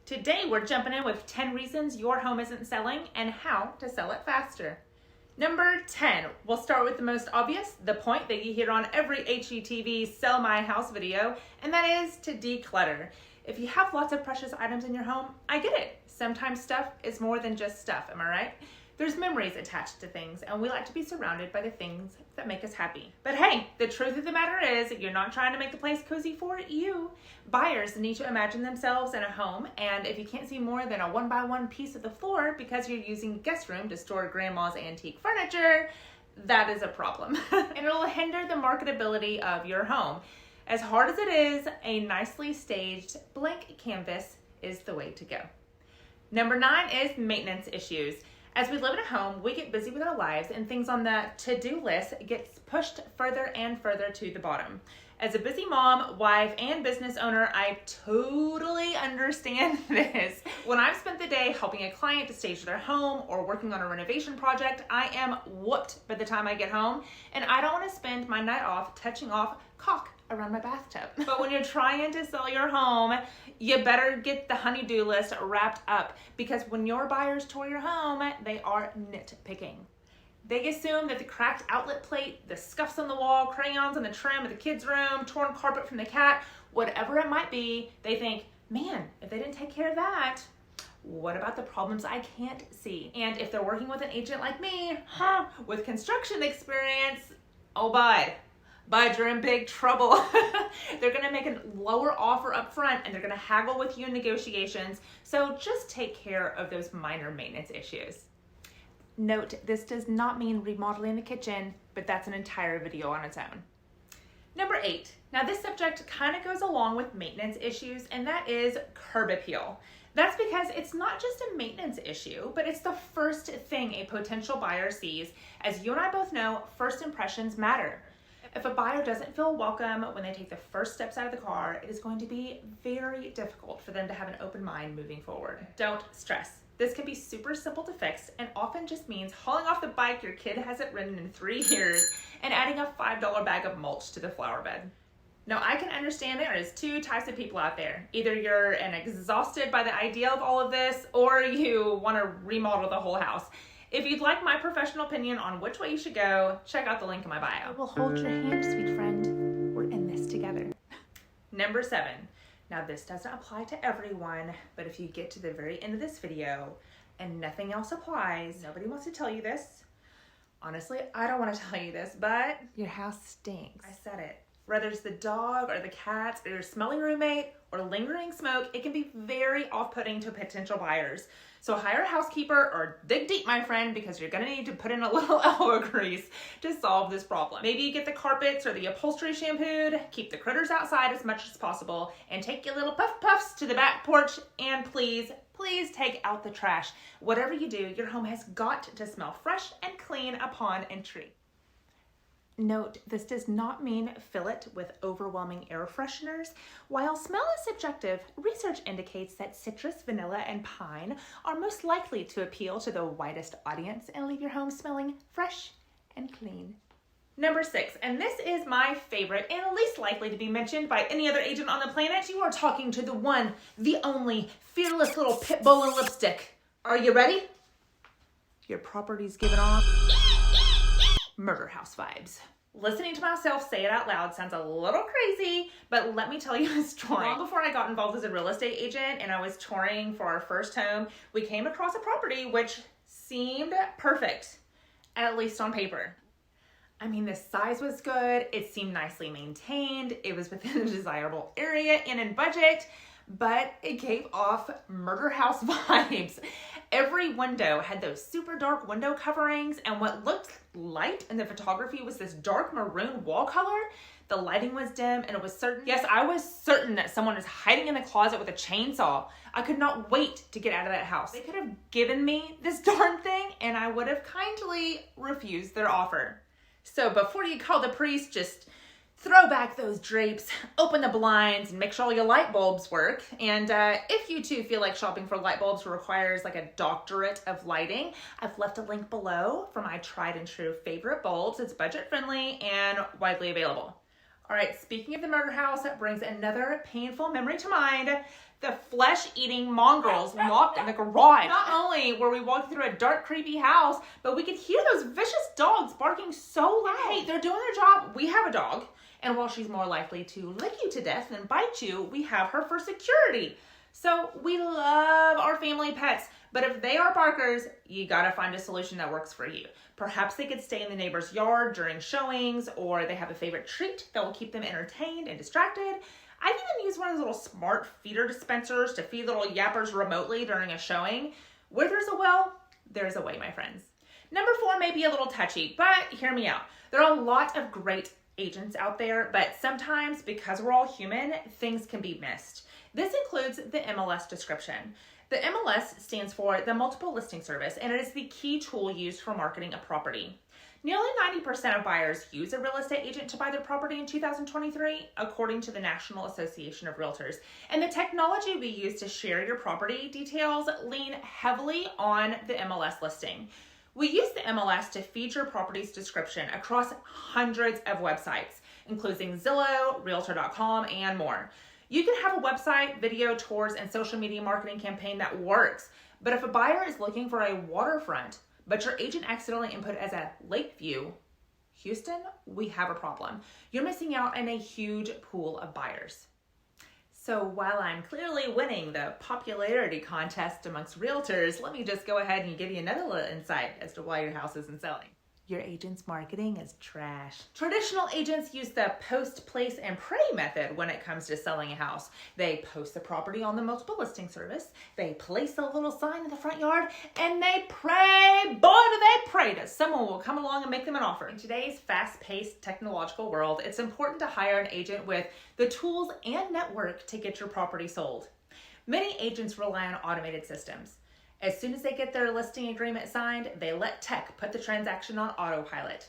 Today we're jumping in with 10 reasons your home isn't selling and how to sell it faster. Number 10, we'll start with the most obvious, the point that you hear on every HGTV sell my house video, and that is to declutter. If you have lots of precious items in your home, I get it. Sometimes stuff is more than just stuff, am I right? There's memories attached to things, and we like to be surrounded by the things that make us happy. But hey, the truth of the matter is, you're not trying to make the place cozy for you. Buyers need to imagine themselves in a home, and if you can't see more than a 1x1 piece of the floor because you're using guest room to store grandma's antique furniture, that is a problem. And it'll hinder the marketability of your home. As hard as it is, a nicely staged blank canvas is the way to go. Number 9 is maintenance issues. As we live in a home, we get busy with our lives and things on the to-do list gets pushed further and further to the bottom. As a busy mom, wife, and business owner, I totally understand this. When I've spent the day helping a client to stage their home or working on a renovation project, I am whooped by the time I get home, and I don't want to spend my night off touching off caulk around my bathtub. But when you're trying to sell your home, you better get the honey-do list wrapped up, because when your buyers tour your home, they are nitpicking. They assume that the cracked outlet plate, the scuffs on the wall, crayons on the trim of the kids' room, torn carpet from the cat, whatever it might be, they think, man, if they didn't take care of that, what about the problems I can't see? And if they're working with an agent like me, with construction experience, oh bud, you're in big trouble. They're gonna make a lower offer up front and they're gonna haggle with you in negotiations. So just take care of those minor maintenance issues. Note, this does not mean remodeling the kitchen, but that's an entire video on its own. Number 8, now this subject kind of goes along with maintenance issues, and that is curb appeal. That's because it's not just a maintenance issue, but it's the first thing a potential buyer sees. As you and I both know, first impressions matter. If a buyer doesn't feel welcome when they take the first steps out of the car, it is going to be very difficult for them to have an open mind moving forward. Don't stress. This can be super simple to fix and often just means hauling off the bike your kid hasn't ridden in 3 years and adding a $5 bag of mulch to the flower bed. Now, I can understand there is 2 types of people out there. Either you're exhausted by the idea of all of this, or you want to remodel the whole house. If you'd like my professional opinion on which way you should go, check out the link in my bio. I will hold your hand, sweet friend. We're in this together. Number 7. Now this doesn't apply to everyone, but if you get to the very end of this video and nothing else applies, nobody wants to tell you this. Honestly, I don't want to tell you this, but your house stinks. I said it. Whether it's the dog or the cats or your smelly roommate or lingering smoke, it can be very off-putting to potential buyers. So hire a housekeeper or dig deep, my friend, because you're gonna need to put in a little elbow grease to solve this problem. Maybe you get the carpets or the upholstery shampooed, keep the critters outside as much as possible, and take your little puffs to the back porch, and please take out the trash. Whatever you do, your home has got to smell fresh and clean upon entry. Note, this does not mean fill it with overwhelming air fresheners. While smell is subjective, research indicates that citrus, vanilla, and pine are most likely to appeal to the widest audience and leave your home smelling fresh and clean. Number 6, and this is my favorite and least likely to be mentioned by any other agent on the planet. You are talking to the one, the only, fearless little pitbull in lipstick. Are you ready? Your property's giving off murder house vibes. Listening to myself say it out loud sounds a little crazy, but let me tell you a story. Long before I got involved as a real estate agent and I was touring for our first home, we came across a property which seemed perfect, at least on paper. I mean, the size was good, it seemed nicely maintained, it was within a desirable area and in budget, but it gave off murder house vibes. Every window had those super dark window coverings, and what looked light in the photography was this dark maroon wall color. The lighting was dim, and it was certain, yes, I was certain that someone was hiding in the closet with a chainsaw. I could not wait to get out of that house. They could have given me this darn thing, and I would have kindly refused their offer. So before you call the priest, just throw back those drapes, open the blinds, and make sure all your light bulbs work. And if you too feel like shopping for light bulbs requires like a doctorate of lighting, I've left a link below for my tried and true favorite bulbs. It's budget friendly and widely available. All right, speaking of the murder house, that brings another painful memory to mind. The flesh-eating mongrels walked in the garage. Not only were we walking through a dark, creepy house, but we could hear those vicious dogs barking so loud. Hey, they're doing their job. We have a dog, and while she's more likely to lick you to death than bite you, we have her for security. So we love our family pets, but if they are barkers, you gotta find a solution that works for you. Perhaps they could stay in the neighbor's yard during showings, or they have a favorite treat that will keep them entertained and distracted. I've even used one of those little smart feeder dispensers to feed little yappers remotely during a showing. Where there's a will, there's a way, my friends. Number 4 may be a little touchy, but hear me out. There are a lot of great agents out there, but sometimes, because we're all human, things can be missed. This includes the MLS description. The MLS stands for the Multiple Listing Service, and it is the key tool used for marketing a property. Nearly 90% of buyers use a real estate agent to buy their property in 2023, according to the National Association of Realtors. And the technology we use to share your property details lean heavily on the MLS listing. We use the MLS to feed your property's description across hundreds of websites, including Zillow, Realtor.com, and more. You can have a website, video, tours, and social media marketing campaign that works, but if a buyer is looking for a waterfront, but your agent accidentally input as a Lakeview, Houston, we have a problem. You're missing out on a huge pool of buyers. So while I'm clearly winning the popularity contest amongst realtors, let me just go ahead and give you another little insight as to why your house isn't selling. Your agent's marketing is trash. Traditional agents use the post, place, and pray method when it comes to selling a house. They post the property on the Multiple Listing Service, they place a little sign in the front yard, and they pray, boy do they pray that someone will come along and make them an offer. In today's fast-paced technological world, it's important to hire an agent with the tools and network to get your property sold. Many agents rely on automated systems. As soon as they get their listing agreement signed, they let tech put the transaction on autopilot.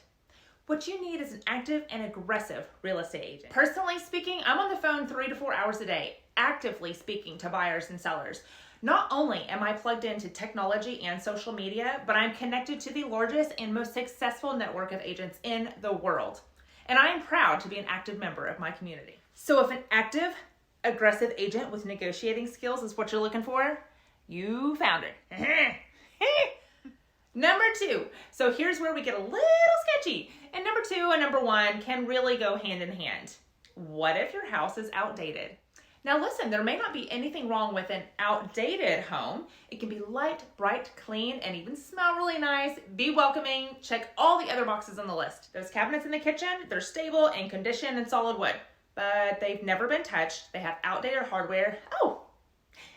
What you need is an active and aggressive real estate agent. Personally speaking, I'm on the phone 3 to 4 hours a day, actively speaking to buyers and sellers. Not only am I plugged into technology and social media, but I'm connected to the largest and most successful network of agents in the world. And I am proud to be an active member of my community. So if an active, aggressive agent with negotiating skills is what you're looking for, you found her. Number 2. So here's where we get a little sketchy. And number 2 and number 1 can really go hand in hand. What if your house is outdated? Now listen, there may not be anything wrong with an outdated home. It can be light, bright, clean, and even smell really nice, be welcoming, check all the other boxes on the list. Those cabinets in the kitchen, they're stable and conditioned in solid wood, but they've never been touched. They have outdated hardware.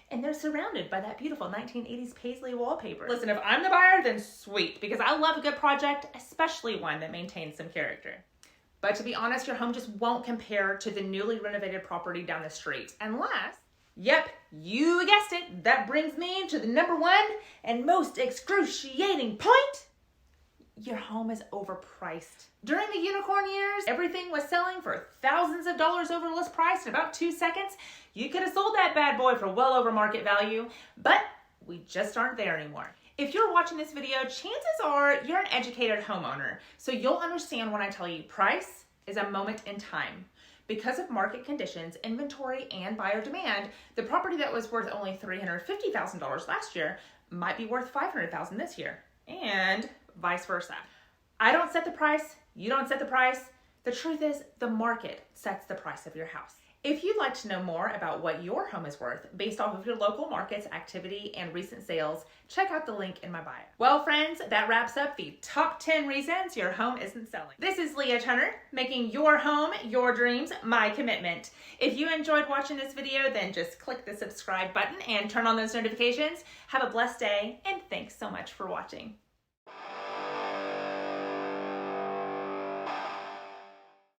And they're surrounded by that beautiful 1980s paisley wallpaper. Listen, if I'm the buyer, then sweet, because I love a good project, especially one that maintains some character. But to be honest, your home just won't compare to the newly renovated property down the street, unless, yep, you guessed it, that brings me to the number 1 and most excruciating point. Your home is overpriced. During the unicorn years, everything was selling for thousands of dollars over list price in about 2 seconds. You could have sold that bad boy for well over market value, but we just aren't there anymore. If you're watching this video, chances are you're an educated homeowner, so you'll understand when I tell you price is a moment in time. Because of market conditions, inventory, and buyer demand, the property that was worth only $350,000 last year might be worth $500,000 this year, and vice versa. I don't set the price, you don't set the price. The truth is, the market sets the price of your house. If you'd like to know more about what your home is worth based off of your local market's activity and recent sales, check out the link in my bio. Well, friends, that wraps up the top 10 reasons your home isn't selling. This is Leia Turner, making your home, your dreams, my commitment. If you enjoyed watching this video, then just click the subscribe button and turn on those notifications. Have a blessed day, and thanks so much for watching.